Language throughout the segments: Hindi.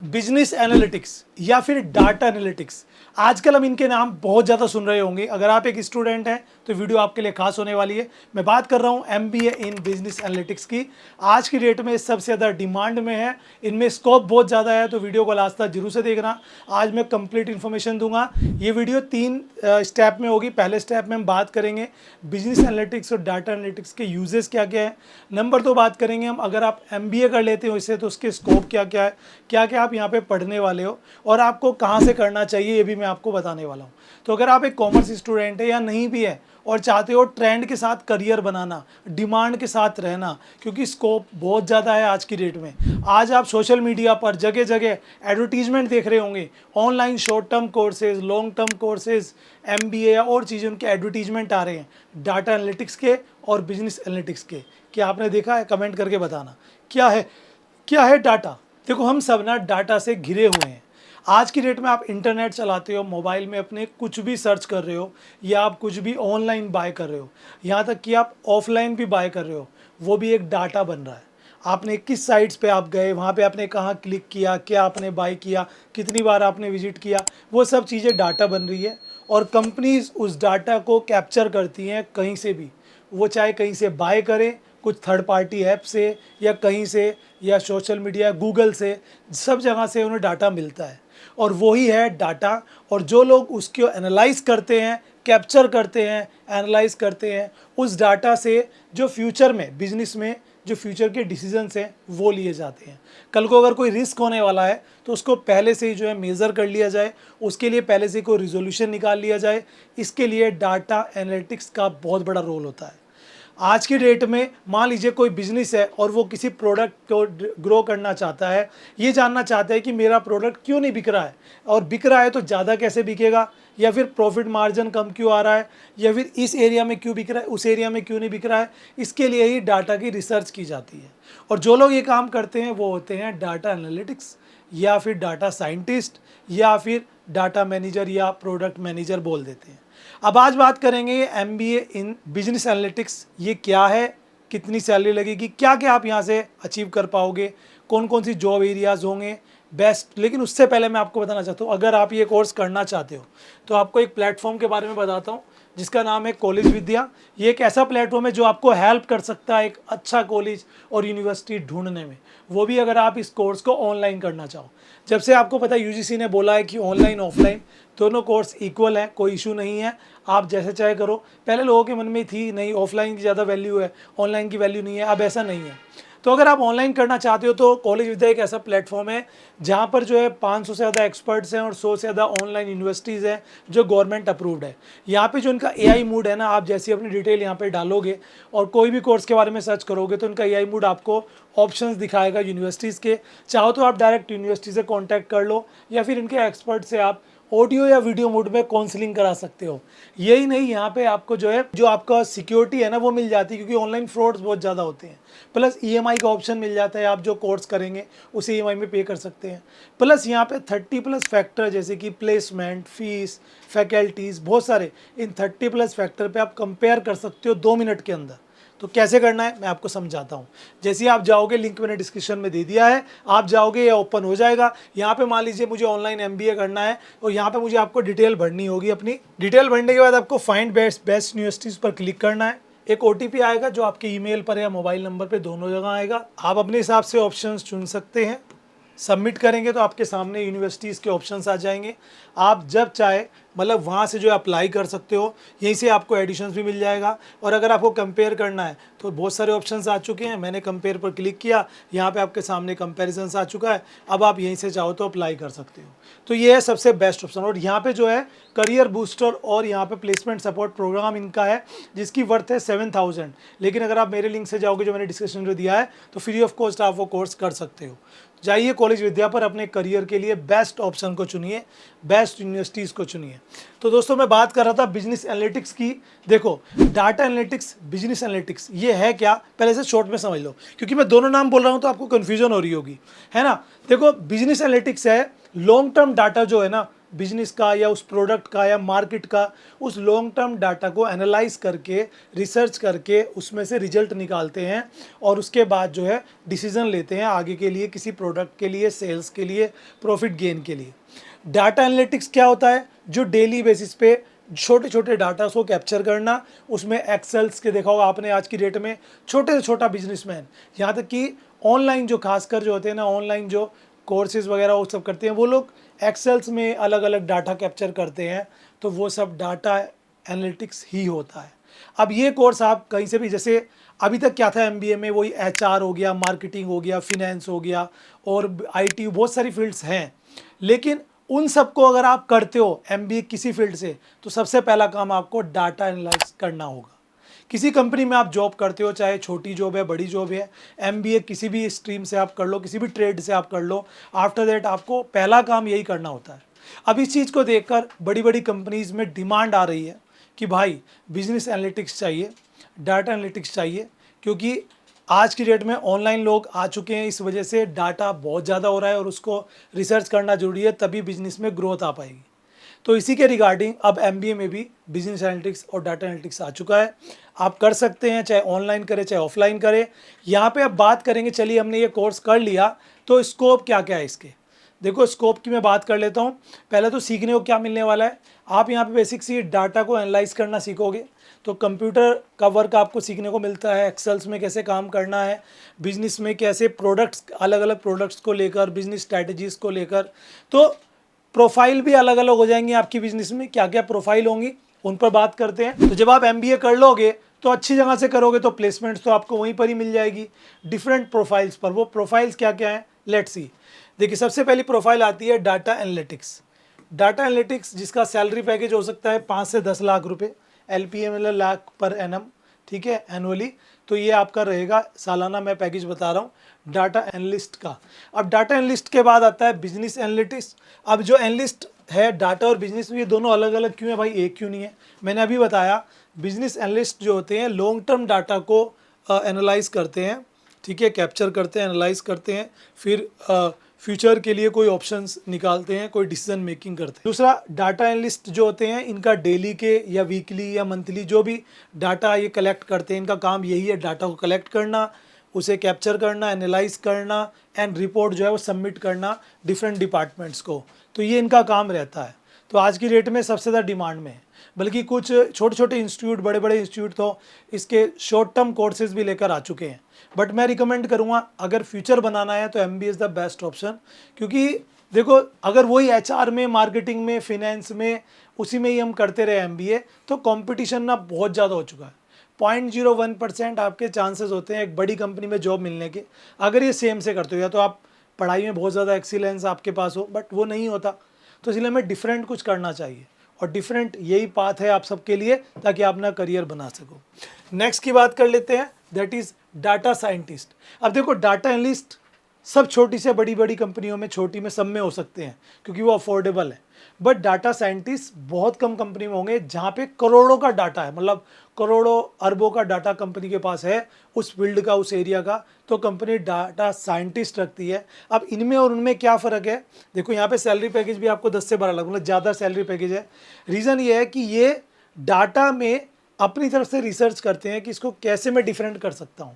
बिजनेस एनालिटिक्स या फिर डाटा एनालिटिक्स, आजकल हम इनके नाम बहुत ज़्यादा सुन रहे होंगे। अगर आप एक स्टूडेंट हैं तो वीडियो आपके लिए खास होने वाली है। मैं बात कर रहा हूँ एमबीए इन बिजनेस एनालिटिक्स की। आज की डेट में सबसे ज़्यादा डिमांड में है, इनमें स्कोप बहुत ज़्यादा है, तो वीडियो को लास्ट तक जरूर से देखना। आज मैं कंप्लीट इन्फॉर्मेशन दूंगा। ये वीडियो 3 स्टेप में होगी। पहले स्टेप में हम बात करेंगे बिजनेस एनालिटिक्स और डाटा एनालिटिक्स के यूजेस क्या क्या है। नंबर 2 बात करेंगे हम, अगर आप एमबीए कर लेते हो इससे तो उसके स्कोप क्या क्या है, क्या क्या आप यहाँ पे पढ़ने वाले हो और आपको कहाँ से करना चाहिए, ये भी मैं आपको बताने वाला हूँ। तो अगर आप एक कॉमर्स स्टूडेंट है या नहीं भी है और चाहते हो ट्रेंड के साथ करियर बनाना, डिमांड के साथ रहना, क्योंकि स्कोप बहुत ज़्यादा है आज की डेट में। आज आप सोशल मीडिया पर जगह जगह एडवर्टीजमेंट देख रहे होंगे, online short term courses, long term courses, MBA या और चीज़ें, उनके एडवर्टीजमेंट आ रहे हैं डाटा एनालिटिक्स के और बिजनेस एनालिटिक्स के। क्या आपने देखा है? कमेंट करके बताना क्या है डाटा। देखो, हम सब ना डाटा से घिरे हुए हैं। आज की डेट में आप इंटरनेट चलाते हो, मोबाइल में अपने कुछ भी सर्च कर रहे हो या आप कुछ भी ऑनलाइन बाय कर रहे हो, यहाँ तक कि आप ऑफलाइन भी बाय कर रहे हो, वो भी एक डाटा बन रहा है। आपने किस साइट्स पे आप गए, वहाँ पे आपने कहाँ क्लिक किया, क्या आपने बाय किया, कितनी बार आपने विजिट किया, वो सब चीज़ें डाटा बन रही है। और कंपनीज उस डाटा को कैप्चर करती हैं कहीं से भी, वो चाहे कहीं से बाय करें, कुछ थर्ड पार्टी ऐप से या कहीं से, या सोशल मीडिया, गूगल से, सब जगह से उन्हें डाटा मिलता है और वही है डाटा। और जो लोग उसको एनालाइज करते हैं, कैप्चर करते हैं, एनालाइज करते हैं, उस डाटा से जो फ्यूचर में बिजनेस में जो फ्यूचर के डिसीजंस हैं वो लिए जाते हैं। कल को अगर कोई रिस्क होने वाला है तो उसको पहले से ही जो है मेज़र कर लिया जाए, उसके लिए पहले से कोई रिजोल्यूशन निकाल लिया जाए। इसके लिए डाटा एनालिटिक्स का बहुत बड़ा रोल होता है। आज की डेट में मान लीजिए कोई बिजनेस है और वो किसी प्रोडक्ट को ग्रो करना चाहता है, ये जानना चाहता है कि मेरा प्रोडक्ट क्यों नहीं बिक रहा है, और बिक रहा है तो ज़्यादा कैसे बिकेगा, या फिर प्रॉफिट मार्जिन कम क्यों आ रहा है, या फिर इस एरिया में क्यों बिक रहा है, उस एरिया में क्यों नहीं बिक रहा है। इसके लिए ही डाटा की रिसर्च की जाती है। और जो लोग ये काम करते हैं वो होते हैं डाटा एनालिटिक्स या फिर डाटा साइंटिस्ट या फिर डाटा मैनेजर या प्रोडक्ट मैनेजर बोल देते हैं। अब आज बात करेंगे एमबीए इन बिजनेस एनालिटिक्स, ये क्या है, कितनी सैलरी लगेगी, क्या क्या आप यहाँ से अचीव कर पाओगे, कौन कौन सी जॉब एरियाज होंगे बेस्ट। लेकिन उससे पहले मैं आपको बताना चाहता हूँ, अगर आप ये कोर्स करना चाहते हो तो आपको एक प्लेटफॉर्म के बारे में बताता हूँ जिसका नाम है कॉलेज विद्या। ये एक ऐसा प्लेटफॉर्म है जो आपको हेल्प कर सकता है एक अच्छा कॉलेज और यूनिवर्सिटी ढूंढने में, वो भी अगर आप इस कोर्स को ऑनलाइन करना चाहो। जब से आपको पता है यूजीसी ने बोला है कि ऑनलाइन ऑफलाइन दोनों कोर्स इक्वल है, कोई इशू नहीं है, आप जैसे चाहे करो। पहले लोगों के मन में थी नहीं ऑफलाइन की ज़्यादा वैल्यू है, ऑनलाइन की वैल्यू नहीं है, अब ऐसा नहीं है। तो अगर आप ऑनलाइन करना चाहते हो तो कॉलेज विद्या एक ऐसा प्लेटफॉर्म है जहाँ पर जो है 500 से ज़्यादा एक्सपर्ट्स हैं और 100 से ज़्यादा ऑनलाइन यूनिवर्सिटीज़ हैं जो गवर्नमेंट अप्रूव्ड है। यहाँ पे जो इनका एआई मूड है ना, आप जैसी अपनी डिटेल यहाँ पे डालोगे और कोई भी कोर्स के बारे में सर्च करोगे तो इनका एआई मूड आपको ऑप्शंस दिखाएगा यूनिवर्सिटीज़ के। चाहो तो आप डायरेक्ट यूनिवर्सिटी से कॉन्टैक्ट कर लो या फिर इनके एक्सपर्ट से आप ऑडियो या वीडियो मोड में काउंसलिंग करा सकते हो। यही नहीं, यहाँ पे आपको जो है जो आपका सिक्योरिटी है ना वो मिल जाती है, क्योंकि ऑनलाइन फ्रॉड्स बहुत ज़्यादा होते हैं। प्लस ईएमआई का ऑप्शन मिल जाता है, आप जो कोर्स करेंगे उसे ईएमआई में पे कर सकते हैं। प्लस यहाँ पे 30+ फैक्टर जैसे कि प्लेसमेंट, फीस, फैकल्टीज़, बहुत सारे, इन 30+ फैक्टर पे आप कंपेयर कर सकते हो 2 मिनट के अंदर। तो कैसे करना है मैं आपको समझाता हूँ। जैसे ही आप जाओगे, लिंक मैंने डिस्क्रिप्शन में दे दिया है, आप जाओगे या ओपन हो जाएगा। यहाँ पे मान लीजिए मुझे ऑनलाइन एमबीए करना है और यहाँ पे मुझे आपको डिटेल भरनी होगी। अपनी डिटेल भरने के बाद आपको फाइंड बेस्ट यूनिवर्सिटीज़ पर क्लिक करना है। एक ओटीपी आएगा जो आपके ईमेल पर या मोबाइल नंबर पे दोनों जगह आएगा। आप अपने हिसाब से ऑप्शंस चुन सकते हैं। सबमिट करेंगे तो आपके सामने यूनिवर्सिटीज़ के ऑप्शंस आ जाएंगे। आप जब चाहे मतलब वहाँ से जो अप्लाई कर सकते हो, यहीं से आपको एडिशंस भी मिल जाएगा। और अगर आपको कंपेयर करना है तो बहुत सारे ऑप्शंस आ चुके हैं। मैंने कंपेयर पर क्लिक किया, यहाँ पे आपके सामने कंपैरिजन्स आ चुका है। अब आप यहीं से चाहो तो अप्लाई कर सकते हो। तो ये है सबसे बेस्ट ऑप्शन। और यहाँ पे जो है करियर बूस्टर और यहाँ पे प्लेसमेंट सपोर्ट प्रोग्राम इनका है जिसकी वर्थ है 7000। लेकिन अगर आप मेरे लिंक से जाओगे जो मैंने डिस्क्रिप्शन में दिया है तो फ्री ऑफ कॉस्ट आप वो कोर्स कर सकते हो। जाइए कॉलेज विद्या पर, अपने करियर के लिए बेस्ट ऑप्शन को चुनिए, बेस्ट यूनिवर्सिटीज़ को चुनिए। तो दोस्तों मैं बात कर रहा था बिजनेस एनालिटिक्स की। देखो, डाटा एनालिटिक्स, बिजनेस एनालिटिक्स ये है क्या, पहले से शॉर्ट में समझ लो, क्योंकि मैं दोनों नाम बोल रहा हूँ तो आपको कन्फ्यूजन हो रही होगी, है ना। देखो, बिजनेस एनालिटिक्स है लॉन्ग टर्म डाटा जो है ना बिजनेस का या उस प्रोडक्ट का या मार्केट का उस लॉन्ग टर्म डाटा को एनालाइज करके रिसर्च करके उसमें से रिजल्ट निकालते हैं और उसके बाद जो है डिसीजन लेते हैं आगे के लिए, किसी प्रोडक्ट के लिए, सेल्स के लिए, प्रॉफिट गेन के लिए। डाटा एनालिटिक्स क्या होता है? जो डेली बेसिस पे छोटे छोटे डाटा को कैप्चर करना, उसमें एक्सेल्स के देखा होगा आपने आज की डेट में छोटे से छोटा बिजनेसमैन, यहाँ तक कि ऑनलाइन जो खासकर जो होते हैं ना, ऑनलाइन जो कोर्सेज वगैरह वो सब करते हैं, वो लोग एक्सेल्स में अलग अलग डाटा कैप्चर करते हैं, तो वो सब डाटा एनालिटिक्स ही होता है। अब ये कोर्स आप कहीं से भी, जैसे अभी तक क्या था एमबीए में, वही एचआर हो गया, मार्केटिंग हो गया, फिनेंस हो गया और आईटी, बहुत सारी फील्ड्स हैं, लेकिन उन सबको अगर आप करते हो एमबीए किसी फील्ड से, तो सबसे पहला काम आपको डाटा एनालाइज करना होगा। किसी कंपनी में आप जॉब करते हो, चाहे छोटी जॉब है बड़ी जॉब है, एमबीए किसी भी स्ट्रीम से आप कर लो, किसी भी ट्रेड से आप कर लो, आफ्टर दैट आपको पहला काम यही करना होता है। अब इस चीज़ को देखकर बड़ी बड़ी कंपनीज में डिमांड आ रही है कि भाई बिजनेस एनालिटिक्स चाहिए, डाटा एनालिटिक्स चाहिए, क्योंकि आज की डेट में ऑनलाइन लोग आ चुके हैं, इस वजह से डाटा बहुत ज़्यादा हो रहा है और उसको रिसर्च करना जरूरी है, तभी बिजनेस में ग्रोथ आ पाएगी। तो इसी के रिगार्डिंग अब एमबीए में भी बिजनेस एनालिटिक्स और डाटा एनालिटिक्स आ चुका है। आप कर सकते हैं, चाहे ऑनलाइन करें चाहे ऑफलाइन करें। यहाँ पे अब बात करेंगे, चलिए हमने ये कोर्स कर लिया तो स्कोप क्या क्या है इसके। देखो स्कोप की मैं बात कर लेता हूँ। पहले तो सीखने को क्या मिलने वाला है, आप यहाँ पे बेसिक सी डाटा को एनालाइज करना सीखोगे, तो कंप्यूटर का वर्क आपको सीखने को मिलता है, एक्सेल्स में कैसे काम करना है, बिजनेस में कैसे प्रोडक्ट्स, अलग अलग प्रोडक्ट्स को लेकर, बिजनेस स्ट्रैटेजीज को लेकर, तो प्रोफाइल भी अलग अलग हो जाएंगी आपकी बिजनेस में, क्या क्या प्रोफाइल होंगी उन पर बात करते हैं। तो जब आप एमबीए कर लोगे तो अच्छी जगह से करोगे तो प्लेसमेंट्स तो आपको वहीं पर ही मिल जाएगी डिफरेंट प्रोफाइल्स पर। वो प्रोफाइल्स क्या क्या हैं, लेट्स सी। देखिए सबसे पहली प्रोफाइल आती है डाटा एनालिटिक्स। डाटा एनालिटिक्स जिसका सैलरी पैकेज हो सकता है 5 से 10 लाख रुपए, एलपीए मतलब लाख पर एनम, ठीक है, एनुअली। तो ये आपका रहेगा सालाना, मैं पैकेज बता रहा हूँ डाटा एनालिस्ट का। अब डाटा एनालिस्ट के बाद आता है बिजनेस एनालिटिक्स। अब जो एनालिस्ट है डाटा और बिजनेस, ये दोनों अलग अलग क्यों है भाई, एक क्यों नहीं है? मैंने अभी बताया बिजनेस एनालिस्ट जो होते हैं लॉन्ग टर्म डाटा को एनालाइज करते हैं, ठीक है, कैप्चर करते हैं, एनालाइज करते हैं, फिर फ्यूचर के लिए कोई ऑप्शंस निकालते हैं, कोई डिसीजन मेकिंग करते हैं। दूसरा डाटा एनालिस्ट जो होते हैं, इनका डेली के या वीकली या मंथली जो भी डाटा ये कलेक्ट करते हैं, इनका काम यही है डाटा को कलेक्ट करना, उसे कैप्चर करना, एनालाइज करना एंड रिपोर्ट जो है वो सबमिट करना डिफरेंट डिपार्टमेंट्स को। तो ये इनका काम रहता है। तो आज की डेट में सबसे ज़्यादा डिमांड में है, बल्कि कुछ छोटे छोटे इंस्टीट्यूट, बड़े बड़े इंस्टीट्यूट तो इसके शॉर्ट टर्म कोर्सेज भी लेकर आ चुके हैं। बट मैं रिकमेंड करूँगा अगर फ्यूचर बनाना है तो MBA is the best option, क्योंकि देखो अगर वही एचआर में, मार्केटिंग में, फिनेंस में, उसी में ही हम करते रहे एमबीए, तो कंपटीशन ना बहुत ज़्यादा हो चुका है। 0.01% आपके चांसेस होते हैं एक बड़ी कंपनी में जॉब मिलने के, अगर ये सेम से करते हो, या तो आप पढ़ाई में बहुत ज़्यादा एक्सीलेंस आपके पास हो, बट वो नहीं होता। तो इसलिए हमें डिफरेंट कुछ करना चाहिए और डिफरेंट यही पाथ है आप सबके लिए, ताकि आप अपना करियर बना सको। नेक्स्ट की बात कर लेते हैं, दैट इज़ डाटा साइंटिस्ट। अब देखो डाटा एनालिस्ट सब छोटी से बड़ी बड़ी कंपनियों में, छोटी में, सब में हो सकते हैं क्योंकि वो अफोर्डेबल है। बट डाटा साइंटिस्ट बहुत कम कंपनी में होंगे जहाँ पे करोड़ों का डाटा है, मतलब करोड़ों अरबों का डाटा कंपनी के पास है उस फील्ड का, उस एरिया का, तो कंपनी डाटा साइंटिस्ट रखती है। अब इनमें और उनमें क्या फ़र्क है, देखो यहाँ पे सैलरी पैकेज भी आपको 10 से 12 लाख, मतलब ज़्यादा सैलरी पैकेज है। रीज़न ये है कि ये डाटा में अपनी तरफ से रिसर्च करते हैं कि इसको कैसे मैं डिफरेंट कर सकता हूँ।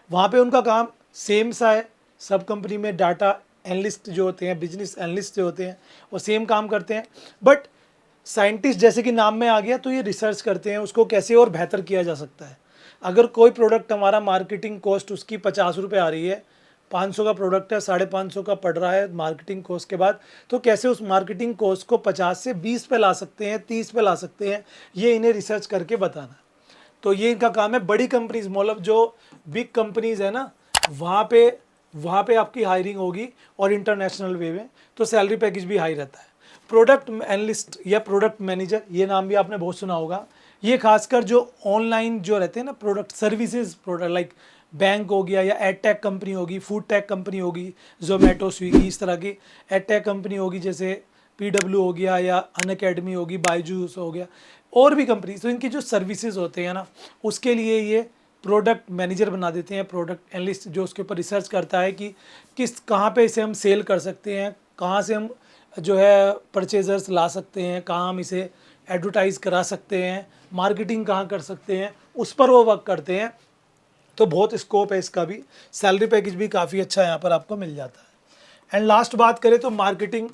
वहाँ पे उनका काम सेम सा है, सब कंपनी में डाटा एनालिस्ट जो होते हैं, बिजनेस एनालिस्ट जो होते हैं, वो सेम काम करते हैं। बट साइंटिस्ट जैसे कि नाम में आ गया, तो ये रिसर्च करते हैं उसको कैसे और बेहतर किया जा सकता है। अगर कोई प्रोडक्ट हमारा मार्केटिंग कॉस्ट उसकी 50 रुपये आ रही है, 500 का प्रोडक्ट है, 550 का पड़ रहा है मार्केटिंग कॉस्ट के बाद, तो कैसे उस मार्केटिंग कॉस्ट को 50 से 20 पे ला सकते हैं, 30 पे ला सकते हैं, ये इन्हें रिसर्च करके बताना। तो ये इनका काम है। बड़ी कंपनीज, मतलब जो बिग कंपनीज है ना, वहाँ पे आपकी हायरिंग होगी और इंटरनेशनल वे में, तो सैलरी पैकेज भी हाई रहता है। प्रोडक्ट एनालिस्ट या प्रोडक्ट मैनेजर, ये नाम भी आपने बहुत सुना होगा। ये खासकर जो ऑनलाइन जो रहते हैं ना product services, product like bank हो गया, या एडटेक कंपनी होगी, फूड टेक कंपनी होगी, जोमेटो, स्विगी, इस तरह की एडटेक कंपनी होगी, जैसे पीडब्ल्यू हो गया या अनअकैडमी होगी, बायजूस हो गया, और भी कंपनी। तो इनकी जो सर्विसेज होते हैं ना, उसके लिए ये प्रोडक्ट मैनेजर बना देते हैं, प्रोडक्ट एनालिस्ट जो उसके ऊपर रिसर्च करता है कि कहाँ पे इसे हम सेल कर सकते हैं, कहाँ से हम जो है परचेजर्स ला सकते हैं, कहाँ हम इसे एडवर्टाइज़ करा सकते हैं, मार्केटिंग कहाँ कर सकते हैं, उस पर वो वर्क करते हैं। तो बहुत स्कोप है इसका भी, सैलरी पैकेज भी काफ़ी अच्छा यहाँ पर आपको मिल जाता है। एंड लास्ट बात करें तो मार्केटिंग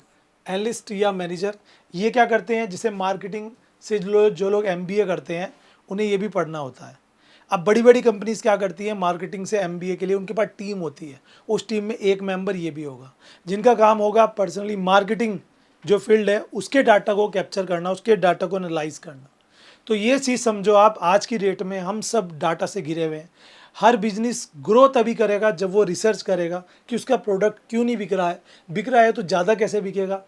एनालिस्ट या मैनेजर, ये क्या करते हैं, जिसे मार्केटिंग से जो लोग MBA करते हैं उन्हें ये भी पढ़ना होता है। अब बड़ी बड़ी कंपनीज क्या करती है, मार्केटिंग से MBA के लिए उनके पास टीम होती है, उस टीम में एक मेंबर ये भी होगा जिनका काम होगा पर्सनली मार्केटिंग जो फील्ड है उसके डाटा को कैप्चर करना, उसके डाटा को एनालाइज करना। तो ये चीज़ समझो आप, आज की डेट में हम सब डाटा से घिरे हुए हैं। हर बिजनेस ग्रो तभी करेगा जब वो रिसर्च करेगा कि उसका प्रोडक्ट क्यों नहीं बिक रहा है तो ज़्यादा कैसे बिकेगा,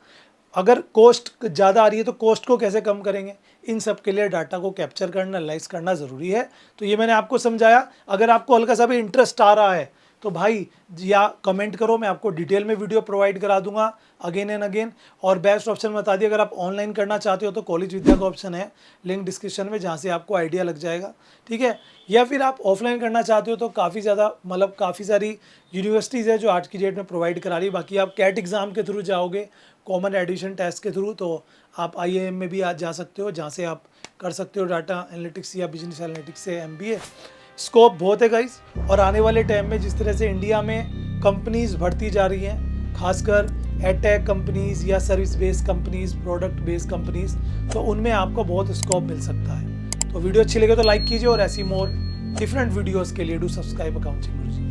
अगर कॉस्ट ज़्यादा आ रही है तो कॉस्ट को कैसे कम करेंगे। इन सब के लिए डाटा को कैप्चर करना, एनालाइज करना ज़रूरी है। तो ये मैंने आपको समझाया। अगर आपको हल्का सा भी इंटरेस्ट आ रहा है तो भाई या कमेंट करो, मैं आपको डिटेल में वीडियो प्रोवाइड करा दूंगा अगेन एंड अगेन। और बेस्ट ऑप्शन बता दिए, अगर आप ऑनलाइन करना चाहते हो तो कॉलेज विद्या का ऑप्शन है, लिंक डिस्क्रिप्शन में, जहाँ से आपको आइडिया लग जाएगा, ठीक है। या फिर आप ऑफलाइन करना चाहते हो तो काफ़ी ज़्यादा मतलब काफ़ी सारी यूनिवर्सिटीज़ है जो आज की डेट में प्रोवाइड करा रही है। बाकी आप कैट एग्ज़ाम के थ्रू जाओगे, कॉमन एडिशन टेस्ट के थ्रू, तो आप IIM में भी आज जा सकते हो, जहाँ से आप कर सकते हो डाटा एनालिटिक्स या बिजनेस एनालिटिक्स से MBA। स्कोप बहुत है गाइस, और आने वाले टाइम में जिस तरह से इंडिया में कंपनीज बढ़ती जा रही हैं, खासकर एडटेक कंपनीज या service based companies, product based companies, तो उनमें आपको बहुत स्कोप मिल सकता है। तो वीडियो अच्छी लगे तो लाइक कीजिए, और ऐसी मोर डिफरेंट वीडियोस के लिए डू सब्सक्राइब अकाउंटिंग गुरुजी।